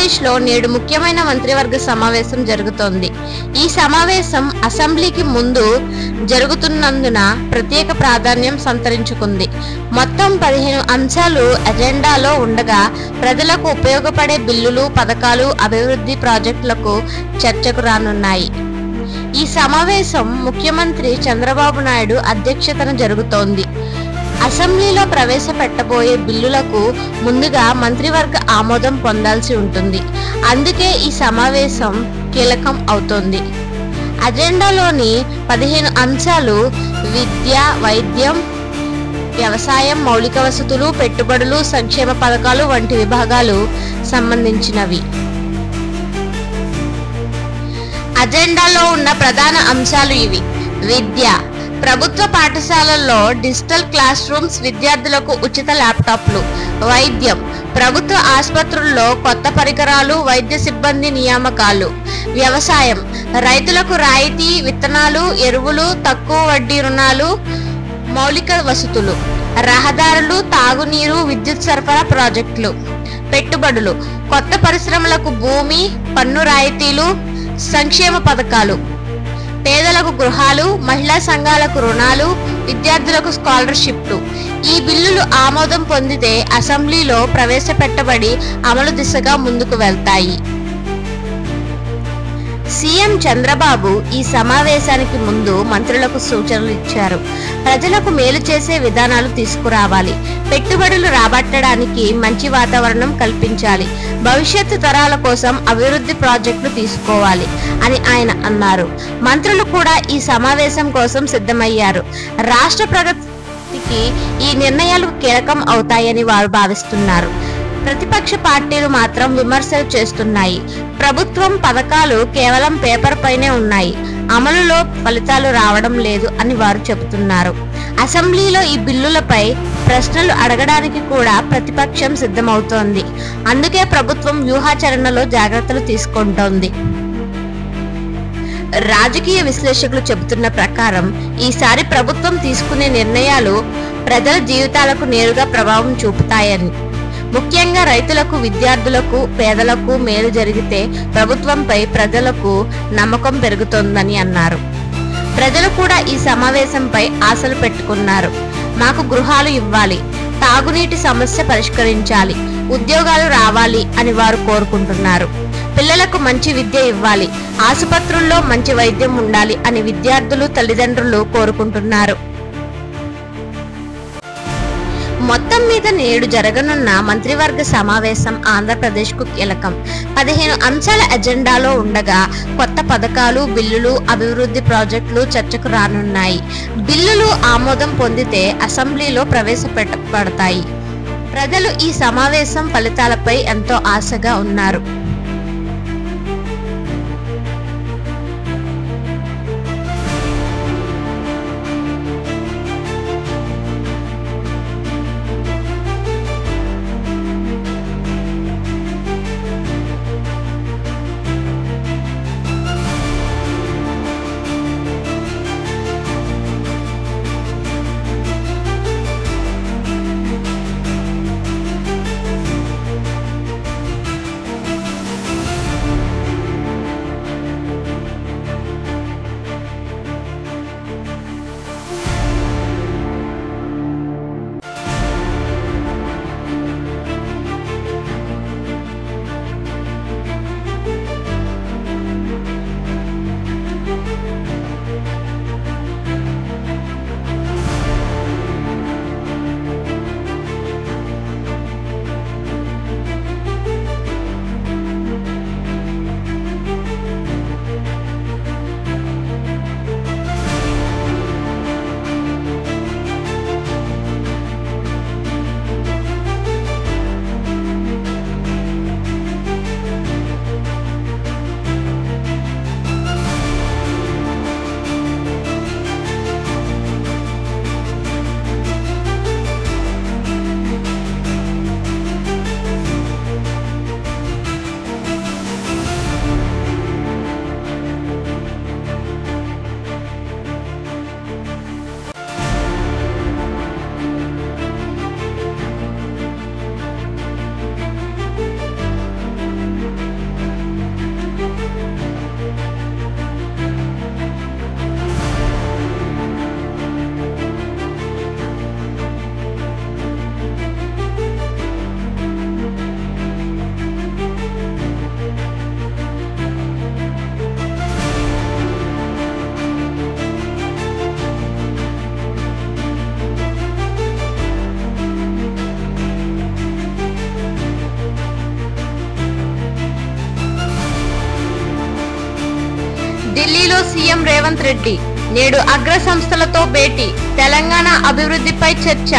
ఆంధ్రప్రదేశ్లో నేడు ముఖ్యమైన మంత్రివర్గ సమావేశం జరుగుతోంది. ఈ సమావేశం అసెంబ్లీకి ముందు జరుగుతున్నందున ప్రత్యేక ప్రాధాన్యం సంతరించుకుంది. మొత్తం 15 అంశాలు ఎజెండాలో ఉండగా ప్రజలకు ఉపయోగపడే బిల్లులు, పథకాలు, అభివృద్ధి ప్రాజెక్టులకు చర్చకు రానున్నాయి. ఈ సమావేశం ముఖ్యమంత్రి చంద్రబాబు నాయుడు అధ్యక్షతన జరుగుతోంది. అసెంబ్లీలో ప్రవేశపెట్టబోయే బిల్లులకు ముందుగా మంత్రివర్గ ఆమోదం పొందాల్సి ఉంటుంది. అందుకే ఈ సమావేశం కీలకం అవుతోంది. అజెండాలోని 15 అంశాలు విద్య, వైద్యం, వ్యవసాయం, మౌలిక వసతులు, పెట్టుబడులు, సంక్షేమ పథకాలు వంటి విభాగాలు సంబంధించినవి. అజెండాలో ఉన్న ప్రధాన అంశాలు ఇవి: విద్య, ప్రభుత్వ పాఠశాలల్లో డిజిటల్ క్లాస్ రూమ్స్, విద్యార్థులకు ఉచిత ల్యాప్టాప్లు. వైద్యం, ప్రభుత్వ ఆసుపత్రుల్లో కొత్త పరికరాలు, వైద్య సిబ్బంది నియామకాలు. వ్యవసాయం, రైతులకు రాయితీ విత్తనాలు, ఎరువులు, తక్కువ వడ్డీ రుణాలు, మౌలిక వసతులు. రహదారులు, తాగునీరు, విద్యుత్ సరఫరా ప్రాజెక్టులు. పెట్టుబడులు, కొత్త పరిశ్రమలకు భూమి, పన్ను రాయితీలు, సంక్షేమ పథకాలు. పేదలకు గృహాలు, మహిళా సంఘాలకు రుణాలు, విద్యార్థులకు స్కాలర్షిప్లు. ఈ బిల్లులు ఆమోదం పొందితే అసెంబ్లీలో ప్రవేశపెట్టబడి అమలు దిశగా ముందుకు వెళ్తాయి. సీఎం చంద్రబాబు ఈ సమావేశానికి ముందు మంత్రులకు సూచనలు ఇచ్చారు. ప్రజలకు మేలు చేసే విధానాలు తీసుకురావాలి, పెట్టుబడులు రాబట్టడానికి మంచి వాతావరణం కల్పించాలి, భవిష్యత్తు తరాల కోసం అభివృద్ధి ప్రాజెక్టులు తీసుకోవాలి అని ఆయన అన్నారు. మంత్రులు కూడా ఈ సమావేశం కోసం సిద్ధమయ్యారు. రాష్ట్ర ప్రగతికి ఈ నిర్ణయాలు కీలకం అవుతాయని వారు భావిస్తున్నారు. ప్రతిపక్ష పార్టీలు మాత్రం విమర్శలు చేస్తున్నాయి. ప్రభుత్వం పథకాలు కేవలం పేపర్ పైనే ఉన్నాయి, అమలులో ఫలితాలు రావడం లేదు అని వారు చెబుతున్నారు. అసెంబ్లీలో ఈ బిల్లులపై ప్రశ్నలు అడగడానికి కూడా ప్రతిపక్షం సిద్ధమవుతోంది. అందుకే ప్రభుత్వం వ్యూహాచరణలో జాగ్రత్తలు తీసుకుంటోంది. రాజకీయ విశ్లేషకులు చెబుతున్న ప్రకారం ఈసారి ప్రభుత్వం తీసుకునే నిర్ణయాలు ప్రజల జీవితాలకు నేరుగా ప్రభావం చూపుతాయని, ముఖ్యంగా రైతులకు, విద్యార్థులకు, పేదలకు మేలు జరిగితే ప్రభుత్వంపై ప్రజలకు నమ్మకం పెరుగుతోందని అన్నారు. ప్రజలు కూడా ఈ సమావేశంపై ఆశలు పెట్టుకున్నారు. మాకు గృహాలు ఇవ్వాలి, తాగునీటి సమస్య పరిష్కరించాలి, ఉద్యోగాలు రావాలి అని వారు కోరుకుంటున్నారు. పిల్లలకు మంచి విద్య ఇవ్వాలి, ఆసుపత్రుల్లో మంచి వైద్యం ఉండాలి అని విద్యార్థులు, తల్లిదండ్రులు కోరుకుంటున్నారు. మొత్తం మీద నేడు జరగనున్న మంత్రివర్గ సమావేశం ఆంధ్రప్రదేశ్కు కీలకం. 15 అంశాల ఎజెండాలో ఉండగా కొత్త పథకాలు, బిల్లులు, అభివృద్ధి ప్రాజెక్టులు చర్చకు రానున్నాయి. బిల్లులు ఆమోదం పొందితే అసెంబ్లీలో ప్రవేశపెట్టబడతాయి. ప్రజలు ఈ సమావేశం ఫలితాలపై ఎంతో ఆశగా ఉన్నారు. సీఎం రేవంత్ రెడ్డి నేడు అగ్ర సంస్థలతో భేటీ, తెలంగాణ అభివృద్ధిపై చర్చ.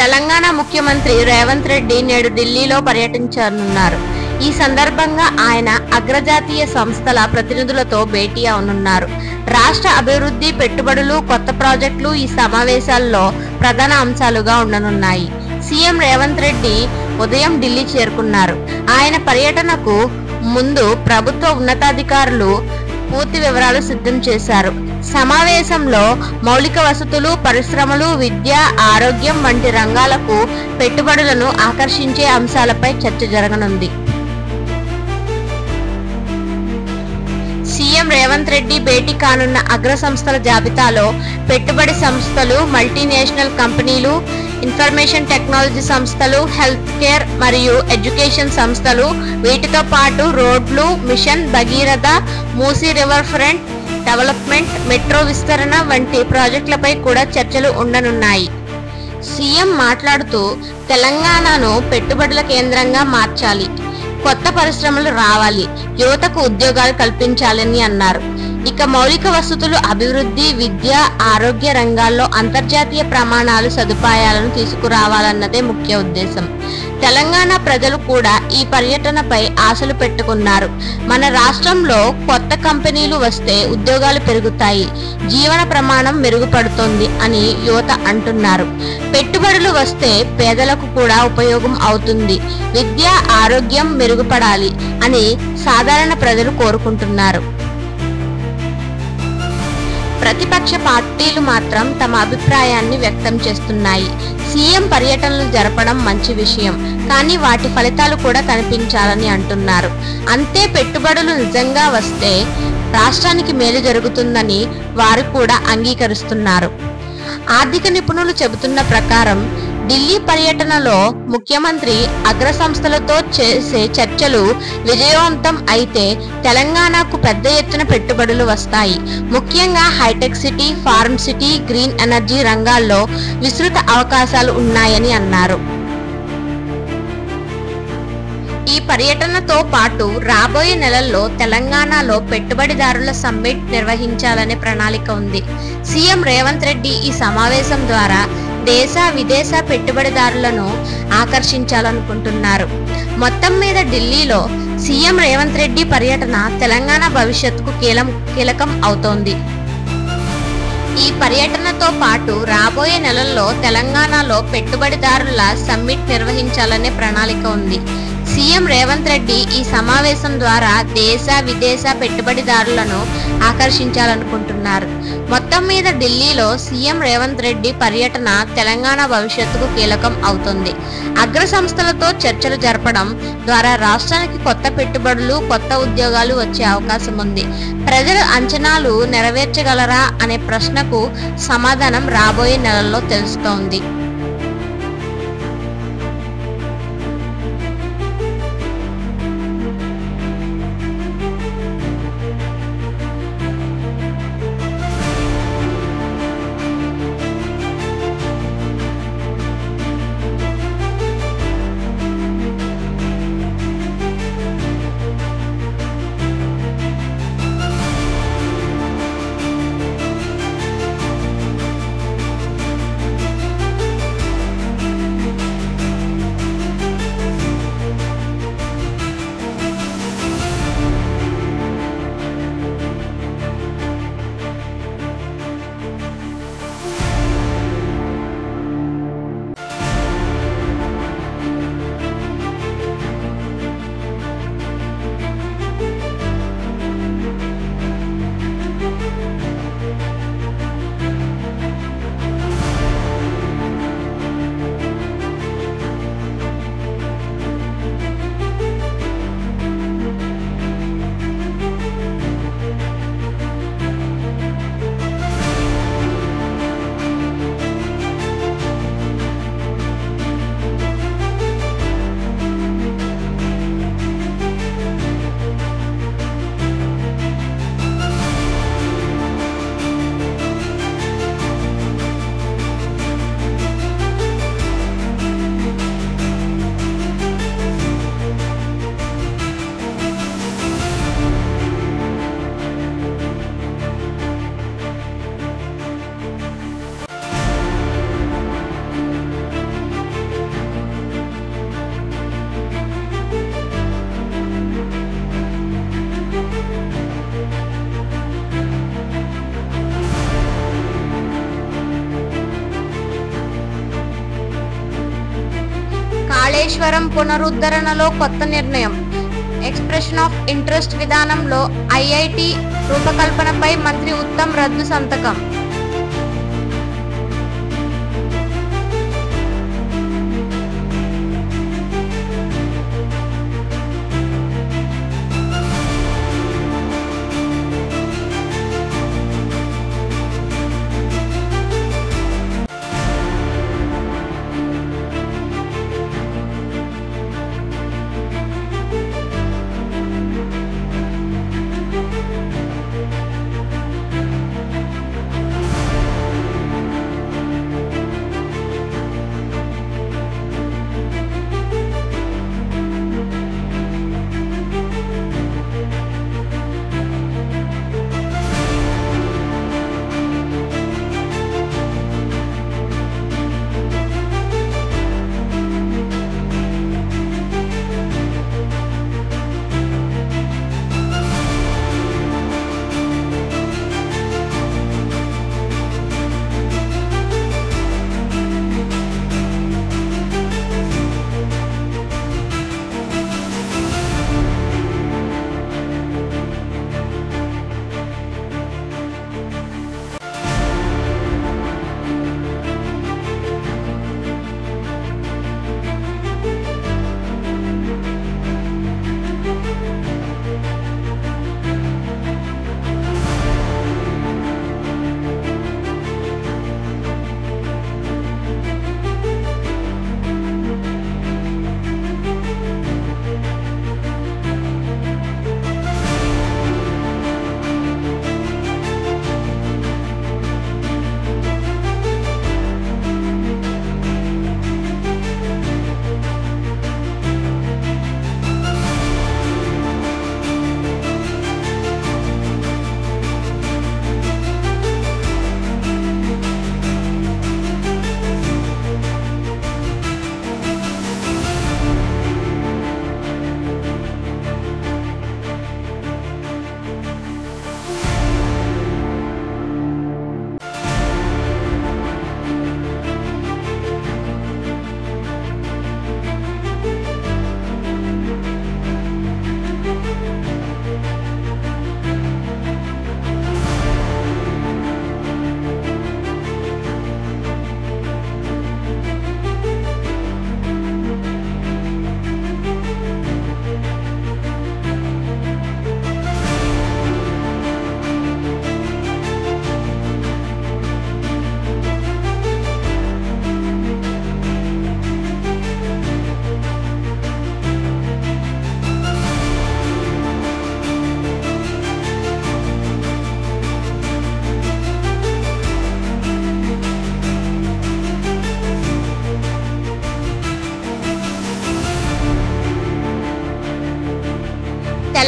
తెలంగాణ ముఖ్యమంత్రి రేవంత్ రెడ్డి నేడు ఢిల్లీలో పర్యటించనున్నారు. ఈ సందర్భంగా ఆయన అగ్రజాతీయ సంస్థల ప్రతినిధులతో భేటీ అవనున్నారు. రాష్ట్ర అభివృద్ధి, పెట్టుబడులు, కొత్త ప్రాజెక్టులు ఈ సమావేశాల్లో ప్రధాన అంశాలుగా ఉండనున్నాయి. సీఎం రేవంత్ రెడ్డి ఉదయం ఢిల్లీ చేరుకున్నారు. ఆయన పర్యటనకు ముందు ప్రభుత్వ ఉన్నతాధికారులు పూర్తి వివరాలు సిద్ధం చేశారు. సమావేశంలో మౌలిక వసతులు, పరిశ్రమలు, విద్య, ఆరోగ్యం వంటి రంగాలకు పెట్టుబడులను ఆకర్షించే అంశాలపై చర్చ జరగనుంది. సీఎం రేవంత్ రెడ్డి భేటీ కానున్న అగ్ర సంస్థల జాబితాలో పెట్టుబడి సంస్థలు, మల్టీనేషనల్ కంపెనీలు, ఇన్ఫర్మేషన్ టెక్నాలజీ సంస్థలు, హెల్త్ కేర్ మరియు ఎడ్యుకేషన్ సంస్థలు, వీటితో పాటు రోడ్లు, mission Bhagiratha, Musi river front development, metro విస్తరణ వంటి ప్రాజెక్టులపై కూడా చర్చలు ఉండనున్నాయి. సీఎం మాట్లాడుతూ తెలంగాణను పెట్టుబడుల కేంద్రంగా మార్చాలి, కొత్త పరిశ్రమలు రావాలి, యువతకు ఉద్యోగాలు కల్పించాలని అన్నారు. ఇక మౌలిక వసతులు అభివృద్ధి, విద్య, ఆరోగ్య రంగాల్లో అంతర్జాతీయ ప్రమాణాలు, సదుపాయాలను తీసుకురావాలన్నదే ముఖ్య ఉద్దేశం. తెలంగాణ ప్రజలు కూడా ఈ పర్యటనపై ఆశలు పెట్టుకున్నారు. మన రాష్ట్రంలో కొత్త కంపెనీలు వస్తే ఉద్యోగాలు పెరుగుతాయి, జీవన ప్రమాణం మెరుగుపడుతుంది అని యువత అంటున్నారు. పెట్టుబడులు వస్తే పేదలకు కూడా ఉపయోగం అవుతుంది, విద్య, ఆరోగ్యం మెరుగుపడాలి అని సాధారణ ప్రజలు కోరుకుంటున్నారు. ప్రతిపక్ష పార్టీలు మాత్రం తమ అభిప్రాయాన్ని వ్యక్తం చేస్తున్నాయి. సీఎం పర్యటనలు జరపడం మంచి విషయం, కానీ వాటి ఫలితాలు కూడా కనిపించాలని అంటున్నారు. అంతే పెట్టుబడులు నిజంగా వస్తే రాష్ట్రానికి మేలు జరుగుతుందని వారు కూడా అంగీకరిస్తున్నారు. ఆర్థిక నిపుణులు చెబుతున్న ప్రకారం ఢిల్లీ పర్యటనలో ముఖ్యమంత్రి అగ్ర సంస్థలతో చేసే చర్చలు విజయవంతం అయితే తెలంగాణకు పెద్ద ఎత్తున పెట్టుబడులు వస్తాయి. ముఖ్యంగా Hitec City, Pharma City, green energy రంగాల్లో విస్తృత అవకాశాలు ఉన్నాయని అన్నారు. ఈ పర్యటనతో పాటు రాబోయే నెలల్లో తెలంగాణలో పెట్టుబడిదారుల సమ్మిట్ నిర్వహించాలనే ప్రణాళిక ఉంది. సీఎం రేవంత్ రెడ్డి ఈ సమావేశం ద్వారా దేశ, విదేశ పెట్టుబడిదారులను ఆకర్షించాలనుకుంటున్నారు. మొత్తం మీద ఢిల్లీలో సీఎం రేవంత్ రెడ్డి పర్యటన తెలంగాణ భవిష్యత్తుకు కీలకం అవుతోంది. ఈ పర్యటనతో పాటు రాబోయే నెలల్లో తెలంగాణలో పెట్టుబడిదారుల సమ్మిట్ నిర్వహించాలనే ప్రణాళిక ఉంది. సీఎం రేవంత్ రెడ్డి ఈ సమావేశం ద్వారా దేశ విదేశ పెట్టుబడిదారులను ఆకర్షించాలనుకుంటున్నారు. మొత్తం మీద ఢిల్లీలో సీఎం రేవంత్ రెడ్డి పర్యటన తెలంగాణ భవిష్యత్తుకు కీలకం అవుతుంది. అగ్ర సంస్థలతో చర్చలు జరపడం ద్వారా రాష్ట్రానికి కొత్త పెట్టుబడులు, కొత్త ఉద్యోగాలు వచ్చే అవకాశం ఉంది. ప్రజల అంచనాలు నెరవేర్చగలరా అనే ప్రశ్నకు సమాధానం రాబోయే నెలల్లో తెలుస్తోంది. కాళేశ్వరం పునరుద్ధరణలో కొత్త నిర్ణయం. ఎక్స్ప్రెషన్ ఆఫ్ ఇంట్రెస్ట్ విధానంలో ఐఐటి రూపకల్పనపై మంత్రి ఉత్తమ్ రద్దు సంతకం.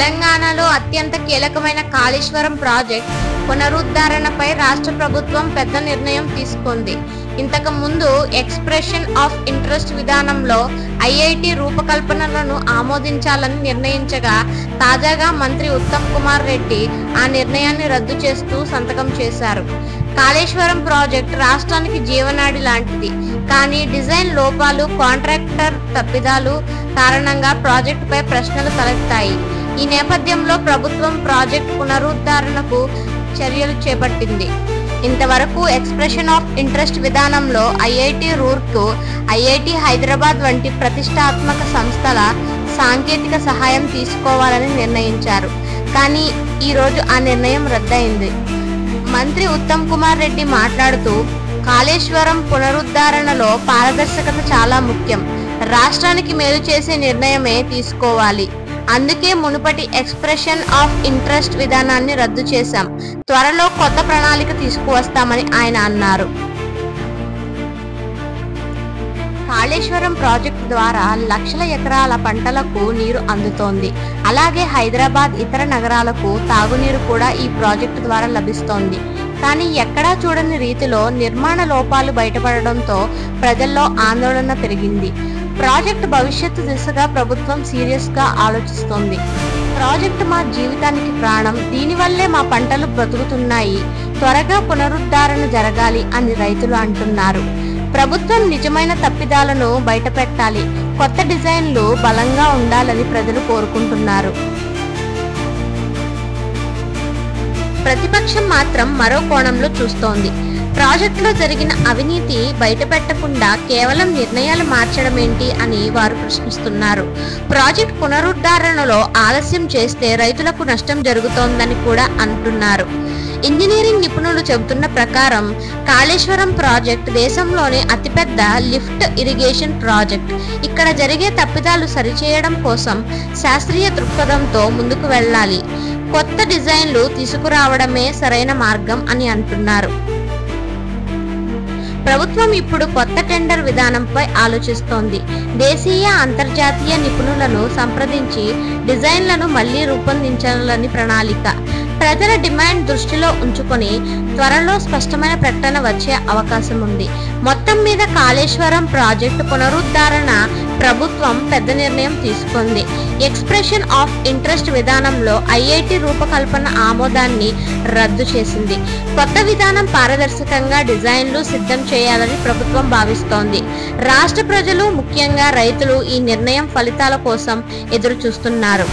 తెలంగాణలో అత్యంత కీలకమైన కాళేశ్వరం ప్రాజెక్ట్ పునరుద్ధరణపై రాష్ట్ర ప్రభుత్వం పెద్ద నిర్ణయం తీసుకుంది. ఇంతకు ముందు ఎక్స్ప్రెషన్ ఆఫ్ ఇంట్రెస్ట్ విధానంలో ఐఐటి రూపకల్పనలను ఆమోదించాలని నిర్ణయించగా, తాజాగా మంత్రి ఉత్తమ్ కుమార్ రెడ్డి ఆ నిర్ణయాన్ని రద్దు చేస్తూ సంతకం చేశారు. కాళేశ్వరం ప్రాజెక్ట్ రాష్ట్రానికి జీవనాడి లాంటిది. కానీ డిజైన్ లోపాలు, కాంట్రాక్టర్ తప్పిదాలు కారణంగా ప్రాజెక్టుపై ప్రశ్నలు తలెత్తాయి. ఈ నేపథ్యంలో ప్రభుత్వం ప్రాజెక్టు పునరుద్ధరణకు చర్యలు చేపట్టింది. ఇంతవరకు ఎక్స్ప్రెషన్ ఆఫ్ ఇంట్రెస్ట్ విధానంలో ఐఐటి రూర్కు, ఐఐటి హైదరాబాద్ వంటి ప్రతిష్టాత్మక సంస్థల సాంకేతిక సహాయం తీసుకోవాలని నిర్ణయించారు. కానీ ఈరోజు ఆ నిర్ణయం రద్దయింది. మంత్రి ఉత్తమ్ కుమార్ రెడ్డి మాట్లాడుతూ, కాళేశ్వరం పునరుద్ధరణలో పారదర్శకత చాలా ముఖ్యం. రాష్ట్రానికి మేలు చేసే నిర్ణయమే తీసుకోవాలి. అందుకే మునుపటి ఎక్స్ప్రెషన్ ఆఫ్ ఇంట్రెస్ట్ విధానాన్ని రద్దు చేశాం. త్వరలో కొత్త ప్రణాళిక తీసుకువస్తామని ఆయన అన్నారు. కాళేశ్వరం ప్రాజెక్టు ద్వారా లక్షల ఎకరాల పంటలకు నీరు అందుతోంది. అలాగే హైదరాబాద్, ఇతర నగరాలకు తాగునీరు కూడా ఈ ప్రాజెక్టు ద్వారా లభిస్తోంది. కానీ ఎక్కడా చూడని రీతిలో నిర్మాణ లోపాలు బయటపడడంతో ప్రజల్లో ఆందోళన పెరిగింది. ప్రాజెక్టు భవిష్యత్తు దిశగా ప్రభుత్వం సీరియస్గా ఆలోచిస్తోంది. ప్రాజెక్టు మా జీవితానికి ప్రాణం, దీనివల్లే మా పంటలు బ్రతుకుతున్నాయి. త్వరగా పునరుద్ధరణ జరగాలి అని రైతులు అంటున్నారు. ప్రభుత్వం నిజమైన తప్పిదాలను బయటపెట్టాలి. కొత్త డిజైన్లు బలంగా ఉండాలని ప్రజలు కోరుకుంటున్నారు. ప్రతిపక్షం మాత్రం మరో కోణంలో చూస్తోంది. ప్రాజెక్టులో జరిగిన అవినీతి బయటపెట్టకుండా కేవలం నిర్ణయాలు మార్చడమేంటి అని వారు ప్రశ్నిస్తున్నారు. ప్రాజెక్టు పునరుద్ధరణలో ఆలస్యం చేస్తే రైతులకు నష్టం జరుగుతోందని కూడా అంటున్నారు. ఇంజనీరింగ్ నిపుణులు చెబుతున్న ప్రకారం కాళేశ్వరం ప్రాజెక్ట్ దేశంలోనే అతిపెద్ద లిఫ్ట్ ఇరిగేషన్ ప్రాజెక్ట్. ఇక్కడ జరిగే తప్పిదాలు సరిచేయడం కోసం శాస్త్రీయ దృక్పథంతో ముందుకు వెళ్ళాలి. కొత్త డిజైన్లు తీసుకురావడమే సరైన మార్గం అని అంటున్నారు. ప్రభుత్వం ఇప్పుడు కొత్త టెండర్ విధానంపై ఆలోచిస్తోంది. దేశీయ, అంతర్జాతీయ నిపుణులను సంప్రదించి డిజైన్లను మళ్లీ రూపొందించాలని ప్రణాళిక. ప్రజల డిమాండ్ దృష్టిలో ఉంచుకొని త్వరలో స్పష్టమైన ప్రకటన వచ్చే అవకాశం ఉంది. మొత్తం మీద కాళేశ్వరం ప్రాజెక్టు పునరుద్ధరణ ప్రభుత్వం పెద్ద నిర్ణయం తీసుకుంది. ఎక్స్ప్రెషన్ ఆఫ్ ఇంట్రెస్ట్ విధానంలో ఐఐటి రూపకల్పన ఆమోదాన్ని రద్దు చేసింది. కొత్త విధానం పారదర్శకంగా డిజైన్లు సిద్ధం చేయాలని ప్రభుత్వం భావిస్తోంది. రాష్ట్ర ప్రజలు, ముఖ్యంగా రైతులు ఈ నిర్ణయం ఫలితాల కోసం ఎదురు చూస్తున్నారు.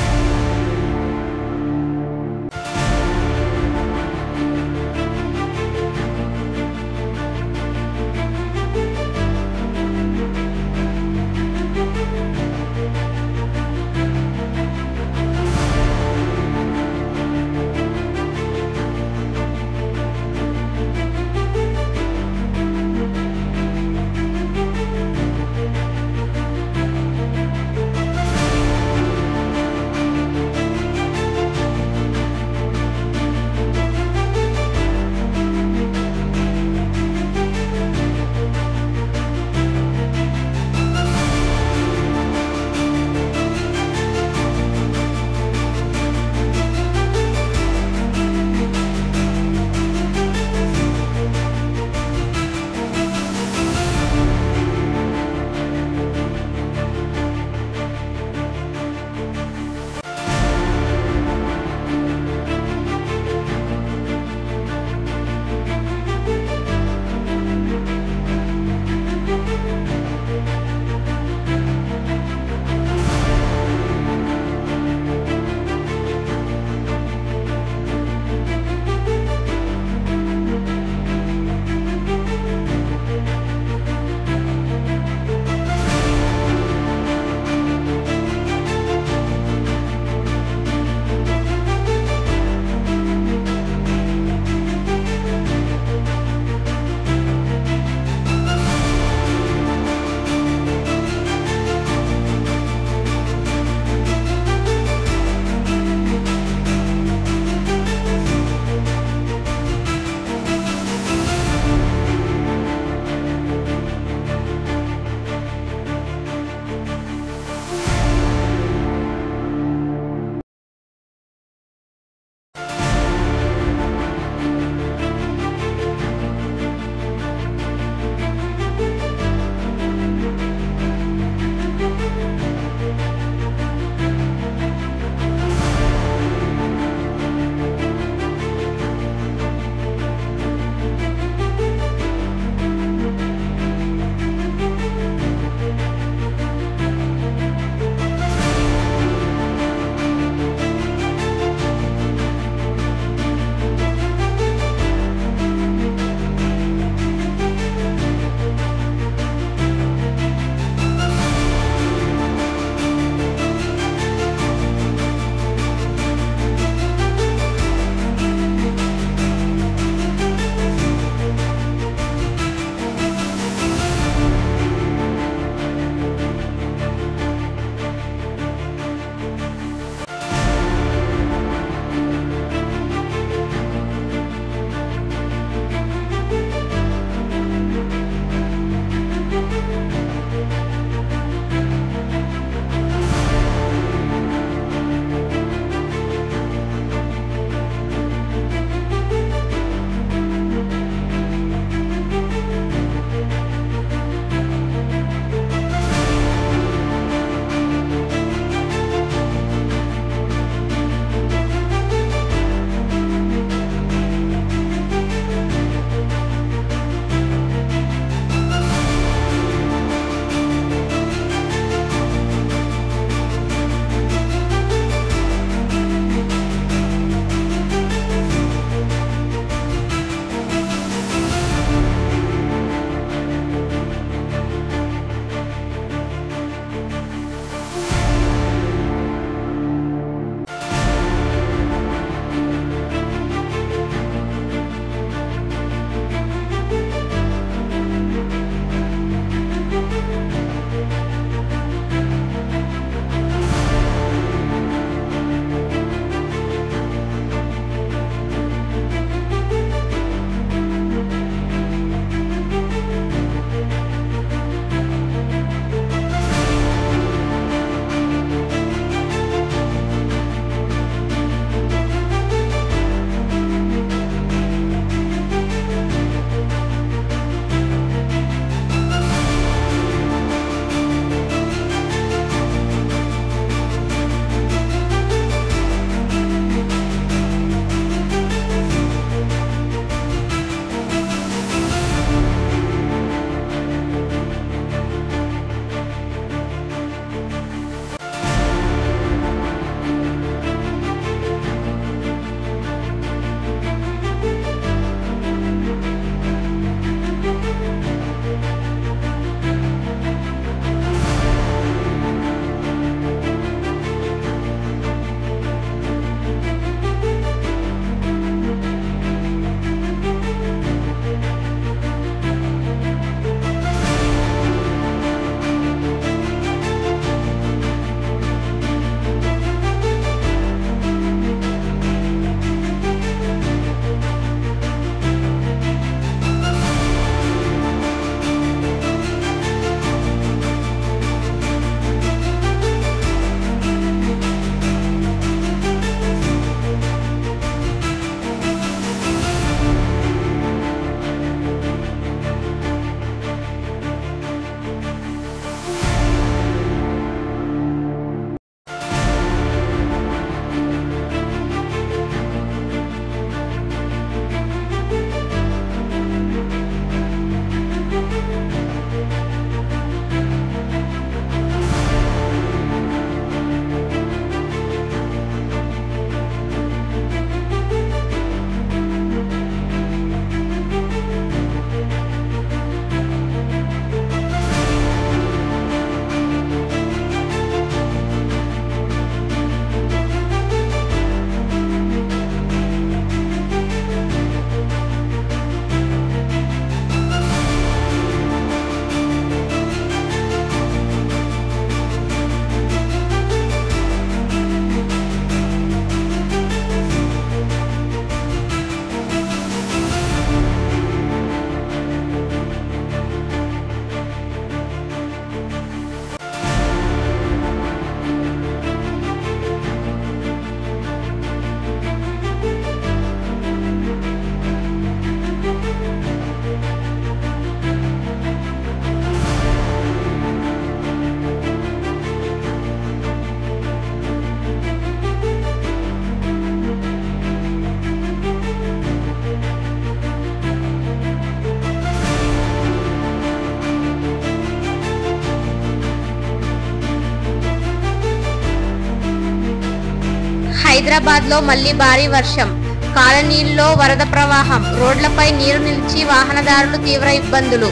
హైదరాబాద్ లో మళ్లీ భారీ వర్షం, కాలనీల్లో వరద ప్రవాహం, రోడ్లపై నీరు నిలిచి వాహనదారులు తీవ్ర ఇబ్బందులు.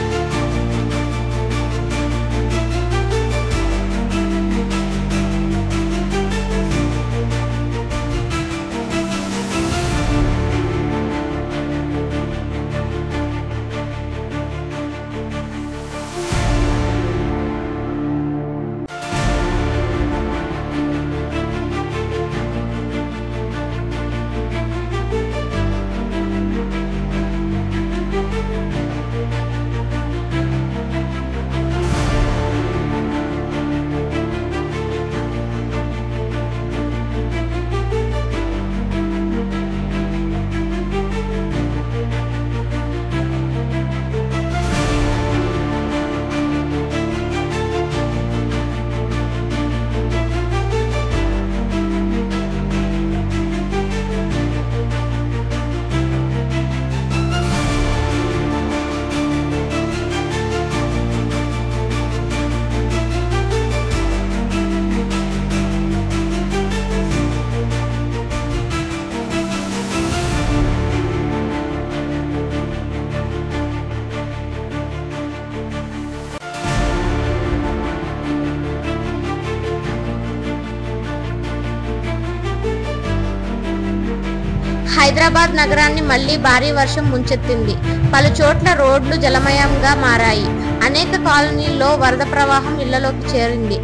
హైదరాబాద్ నగరాన్ని మళ్లీ భారీ వర్షం ముంచెత్తింది. పలు చోట్ల రోడ్లు జలమయంగా మారాయి. అనేక కాలనీల్లో వరద ప్రవాహం ఇళ్లలోకి చేరింది.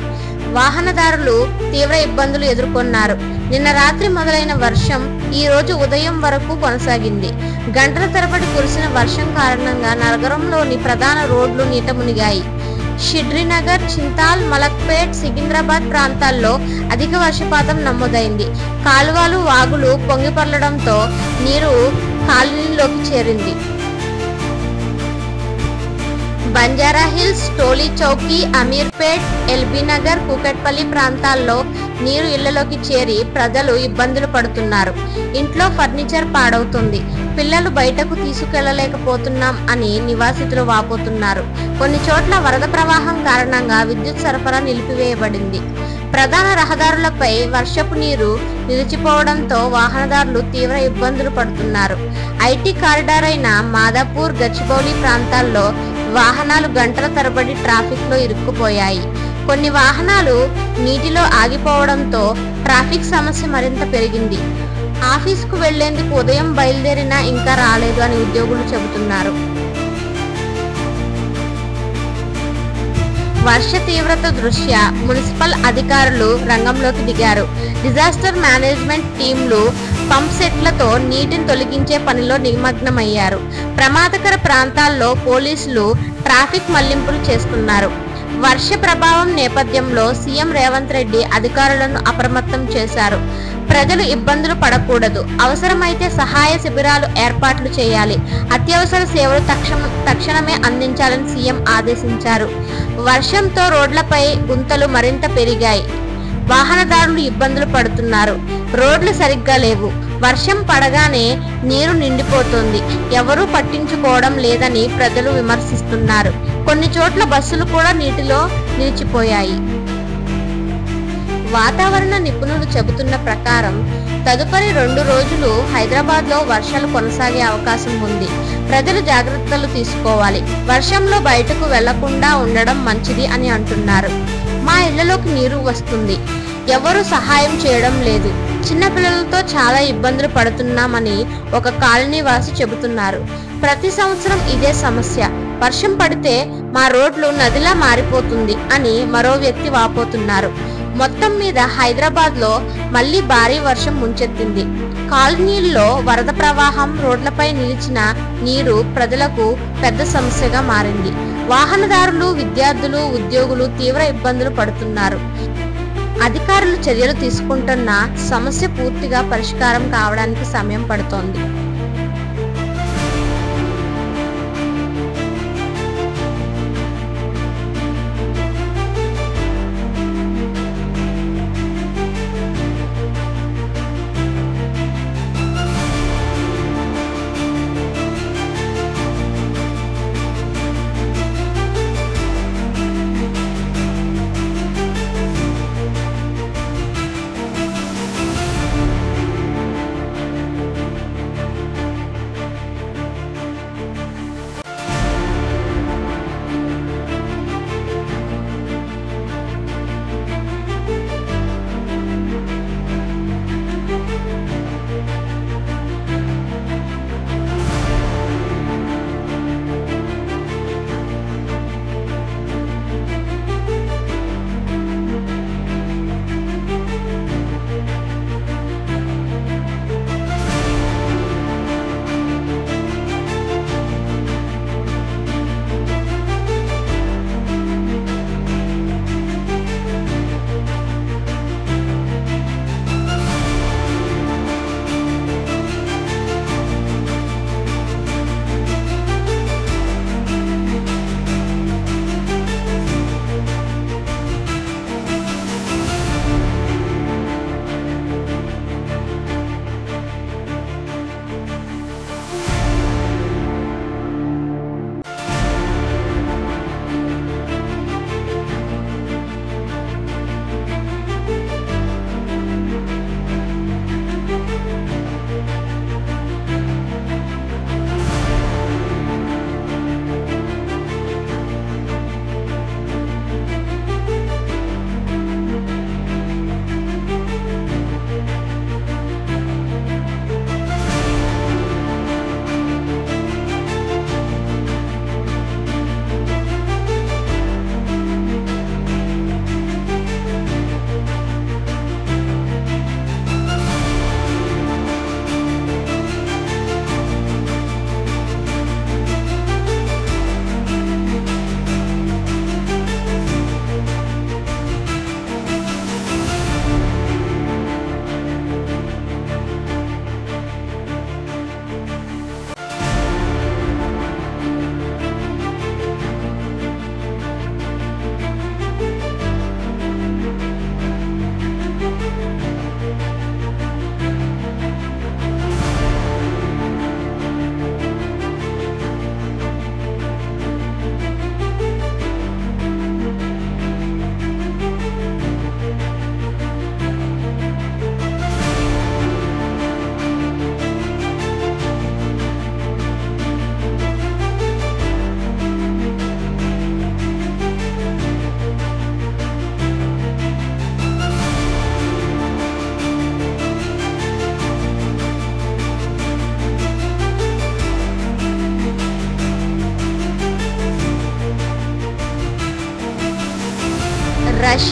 వాహనదారులు తీవ్ర ఇబ్బందులు ఎదుర్కొన్నారు. నిన్న రాత్రి మొదలైన వర్షం ఈ రోజు ఉదయం వరకు కొనసాగింది. గంటల తరబడి కురిసిన వర్షం కారణంగా నగరంలోని ప్రధాన రోడ్లు నీట మునిగాయి. షిడ్రీనగర్, చింతాల్, మలక్పేట్, సికింద్రాబాద్ ప్రాంతాల్లో అధిక వర్షపాతం నమోదైంది. కాలువలు, వాగులు పొంగిపొర్లడంతో నీరు కాలనీలోకి చేరింది. బంజారాహిల్స్, టోలీ చౌకీ, అమీర్పేట్, ఎల్బీ నగర్, కూకట్పల్లి ప్రాంతాల్లో నీరు ఇళ్లలోకి చేరి ప్రజలు ఇబ్బందులు పడుతున్నారు. ఇంట్లో ఫర్నిచర్ పాడవుతుంది. పిల్లలు బయటకు తీసుకెళ్లలేకపోతున్నాం అని నివాసితులు వాపోతున్నారు. కొన్ని చోట్ల వరద ప్రవాహం కారణంగా విద్యుత్ సరఫరా నిలిపివేయబడింది. ప్రధాన రహదారులపై వర్షపు నీరు నిలిచిపోవడంతో వాహనదారులు తీవ్ర ఇబ్బందులు పడుతున్నారు. ఐటీ కారిడార్ అయిన మాదాపూర్, గచ్చిబౌలి ప్రాంతాల్లో వాహనాలు గంటల తరబడి ట్రాఫిక్ లో ఇరుక్కుపోయాయి. కొన్ని వాహనాలు నీటిలో ఆగిపోవడంతో ట్రాఫిక్ సమస్య మరింత పెరిగింది. ఆఫీసుకు వెళ్లేందుకు ఉదయం బయలుదేరినా ఇంకా రాలేదు అని ఉద్యోగులు చెబుతున్నారు. వర్ష తీవ్రత దృష్ట్యా మున్సిపల్ అధికారులు రంగంలోకి దిగారు. డిజాస్టర్ మేనేజ్మెంట్ టీంలు పంప్ సెట్లతో నీటిని తొలగించే పనిలో నిమగ్నమయ్యారు. ప్రమాదకర ప్రాంతాల్లో పోలీసులు ట్రాఫిక్ మళ్లింపులు చేస్తున్నారు. వర్ష ప్రభావం నేపథ్యంలో సీఎం రేవంత్ రెడ్డి అధికారులను అప్రమత్తం చేశారు. ప్రజలు ఇబ్బందులు పడకూడదు, అవసరమైతే సహాయ శిబిరాలు ఏర్పాట్లు చేయాలి, అత్యవసర సేవలు తక్షణమే అందించాలని సీఎం ఆదేశించారు. వర్షంతో రోడ్లపై గుంతలు మరింత పెరిగాయి. వాహనదారులు ఇబ్బందులు పడుతున్నారు. రోడ్లు సరిగ్గా లేవు. వర్షం పడగానే నీరు నిండిపోతుంది. ఎవరూ పట్టించుకోవడం లేదని ప్రజలు విమర్శిస్తున్నారు. కొన్ని చోట్ల బస్సులు కూడా నీటిలో నిలిచిపోయాయి. వాతావరణ నిపుణులు చెబుతున్న ప్రకారం తదుపరి 2 రోజులు హైదరాబాద్లో వర్షాలు కొనసాగే అవకాశం ఉంది. ప్రజలు జాగ్రత్తలు తీసుకోవాలి. వర్షంలో బయటకు వెళ్లకుండా ఉండడం మంచిది అని అంటున్నారు. మా ఇళ్లలోకి నీరు వస్తుంది, ఎవరు సహాయం చేయడం లేదు, చిన్నపిల్లలతో చాలా ఇబ్బందులు పడుతున్నామని ఒక కాలనీ వాసి చెబుతున్నారు. ప్రతి సంవత్సరం ఇదే సమస్య. వర్షం పడితే మా రోడ్లు నదిలా మారిపోతుంది అని మరో వ్యక్తి వాపోతున్నారు. మొత్తం మీద హైదరాబాద్ లో మళ్లీ భారీ వర్షం ముంచెత్తింది. కాలనీల్లో వరద ప్రవాహం, రోడ్లపై నిలిచిన నీరు ప్రజలకు పెద్ద సమస్యగా మారింది. వాహనదారులు, విద్యార్థులు, ఉద్యోగులు తీవ్ర ఇబ్బందులు పడుతున్నారు. అధికారులు చర్యలు తీసుకుంటున్నా సమస్య పూర్తిగా పరిష్కారం కావడానికి సమయం పడుతోంది.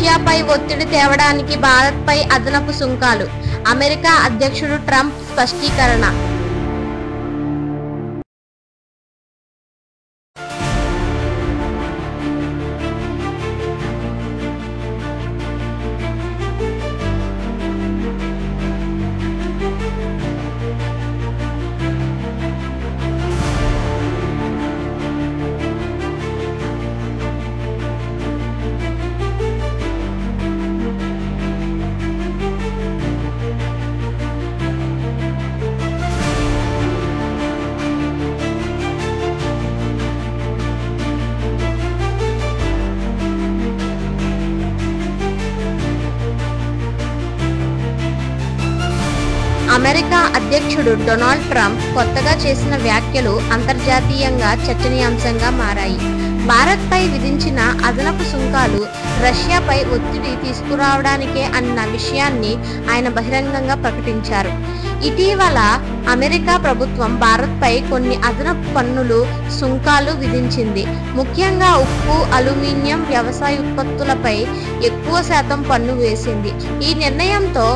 రష్యాపై ఒత్తిడి తేవడానికి భారత్పై అదనపు సుంకాలు. అమెరికా అధ్యక్షుడు ట్రంప్ స్పష్టీకరణ. అమెరికా అధ్యక్షుడు డొనాల్డ్ ట్రంప్ కొత్తగా చేసిన వ్యాఖ్యలు అంతర్జాతీయంగా చర్చనీయాంశంగా మారాయి. భారత్పై విధించిన అదనపు సుంకాలు రష్యాపై ఒత్తిడి తీసుకురావడానికే అన్న విషయాన్ని ఆయన బహిరంగంగా ప్రకటించారు. ఇటీవల అమెరికా ప్రభుత్వం భారత్పై కొన్ని అదనపు పన్నులు, సుంకాలు విధించింది. ముఖ్యంగా ఉక్కు, అల్యూమినియం, వ్యవసాయ ఉత్పత్తులపై ఎక్కువ శాతం పన్ను వేసింది. ఈ నిర్ణయంతో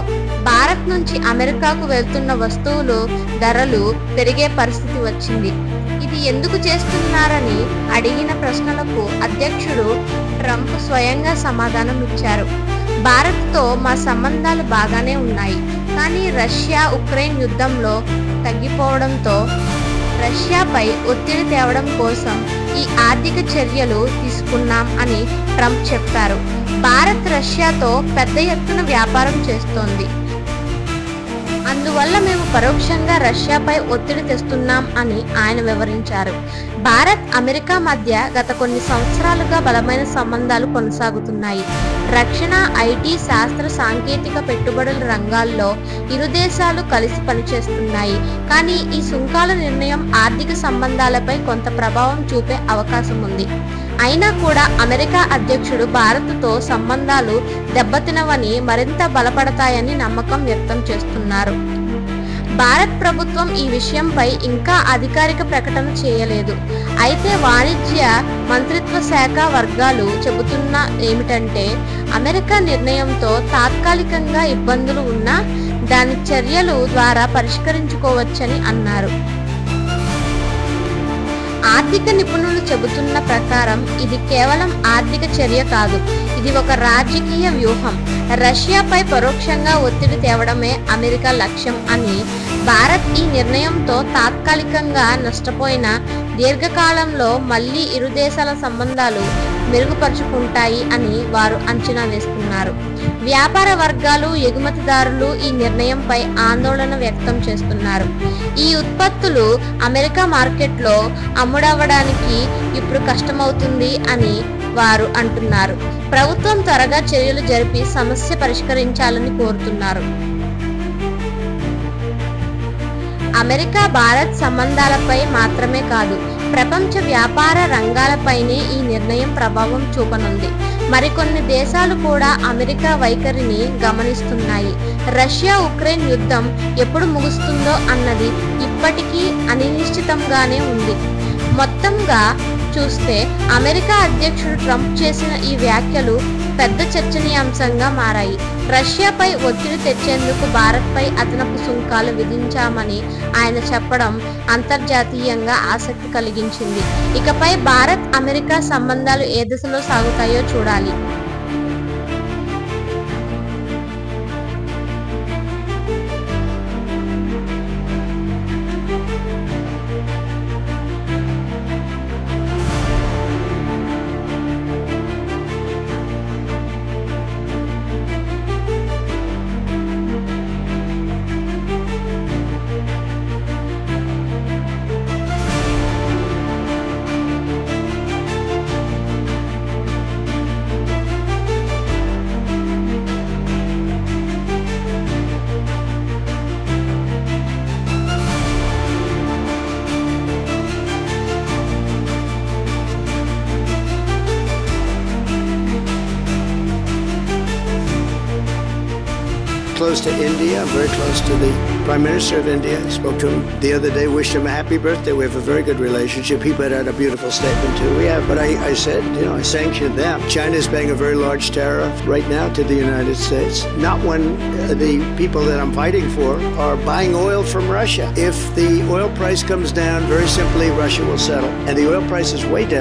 భారత్ నుంచి అమెరికాకు వెళ్తున్న వస్తువులు ధరలు పెరిగే పరిస్థితి వచ్చింది. ఇది ఎందుకు చేస్తున్నారని అడిగిన ప్రశ్నలకు అధ్యక్షుడు ట్రంప్ స్వయంగా సమాధానం ఇచ్చారు. భారత్తో మా సంబంధాలు బాగానే ఉన్నాయి, కానీ రష్యా ఉక్రెయిన్ యుద్ధంలో తగ్గిపోవడంతో రష్యాపై ఒత్తిడి తేవడం కోసం ఈ ఆర్థిక చర్యలు తీసుకున్నాం అని ట్రంప్ చెప్పారు. భారత్ రష్యాతో పెద్ద ఎత్తున వ్యాపారం చేస్తోంది. అందువల్ల మేము పరోక్షంగా రష్యాపై ఒత్తిడి తెస్తున్నాం అని ఆయన వివరించారు. భారత్, అమెరికా మధ్య గత కొన్ని సంవత్సరాలుగా బలమైన సంబంధాలు కొనసాగుతున్నాయి. రక్షణ, ఐటీ, శాస్త్ర సాంకేతిక పెట్టుబడుల రంగాల్లో ఇరు దేశాలు కలిసి పనిచేస్తున్నాయి. కానీ ఈ సుంకాల నిర్ణయం ఆర్థిక సంబంధాలపై కొంత ప్రభావం చూపే అవకాశం ఉంది. అయినా కూడా అమెరికా అధ్యక్షుడు భారత్తో సంబంధాలు దెబ్బతినవని, మరింత బలపడతాయని నమ్మకం వ్యక్తం చేస్తున్నారు. భారత్ ప్రభుత్వం ఈ విషయంపై ఇంకా అధికారిక ప్రకటన చేయలేదు. అయితే వాణిజ్య మంత్రిత్వ శాఖ వర్గాలు చెబుతున్న ఏమిటంటే, అమెరికా నిర్ణయంతో తాత్కాలికంగా ఇబ్బందులు ఉన్నా దాని చర్యలు ద్వారా పరిష్కరించుకోవచ్చని అన్నారు. ఆర్థిక నిపుణులు చెబుతున్న ప్రకారం ఇది కేవలం ఆర్థిక చర్య కాదు, ఇది ఒక రాజకీయ వ్యూహం. రష్యాపై పరోక్షంగా ఒత్తిడి తేవడమే అమెరికా లక్ష్యం అని, భారత్ ఈ నిర్ణయంతో తాత్కాలికంగా నష్టపోయిన దీర్ఘకాలంలో మళ్లీ ఇరు దేశాల సంబంధాలు మెరుగుపరుచుకుంటాయి అని వారు అంచనా వేస్తున్నారు. వ్యాపార వర్గాలు, ఎగుమతిదారులు ఈ నిర్ణయంపై ఆందోళన వ్యక్తం చేస్తున్నారు. ఈ ఉత్పత్తులు అమెరికా మార్కెట్లో అమ్ముడవడానికి ఇప్పుడు కష్టమవుతుంది అని వారు అంటున్నారు. ప్రభుత్వం త్వరగా చర్యలు జరిపి సమస్య పరిష్కరించాలని కోరుతున్నారు. అమెరికా భారత్ సంబంధాలపై మాత్రమే కాదు, ప్రపంచ వ్యాపార రంగాలపైనే ఈ నిర్ణయం ప్రభావం చూపనుంది. మరికొన్ని దేశాలు కూడా అమెరికా వైఖరిని గమనిస్తున్నాయి. రష్యా ఉక్రెయిన్ యుద్ధం ఎప్పుడు ముగుస్తుందో అన్నది ఇప్పటికీ అనిశ్చితంగానే ఉంది. మొత్తంగా చూస్తే అమెరికా అధ్యక్షుడు ట్రంప్ చేసిన ఈ వ్యాఖ్యలు పెద్ద చర్చనీయాంశంగా మారాయి. రష్యాపై ఒత్తిడి తెచ్చేందుకు భారత్పై అదనపు సుంకాలు విధించామని ఆయన చెప్పడం అంతర్జాతీయంగా ఆసక్తి కలిగించింది. ఇకపై భారత్, అమెరికా సంబంధాలు ఏ దిశలో సాగుతాయో చూడాలి. close to India. I'm very close to the Prime Minister of India. I spoke to him the other day, wished him a happy birthday. We have a very good relationship. He put out a beautiful statement too. We have, but I said, I sanctioned them. China is paying a very large tariff right now to the United States. Not when the people that I'm fighting for are buying oil from Russia. If the oil price comes down, very simply, Russia will settle. And the oil price is way down.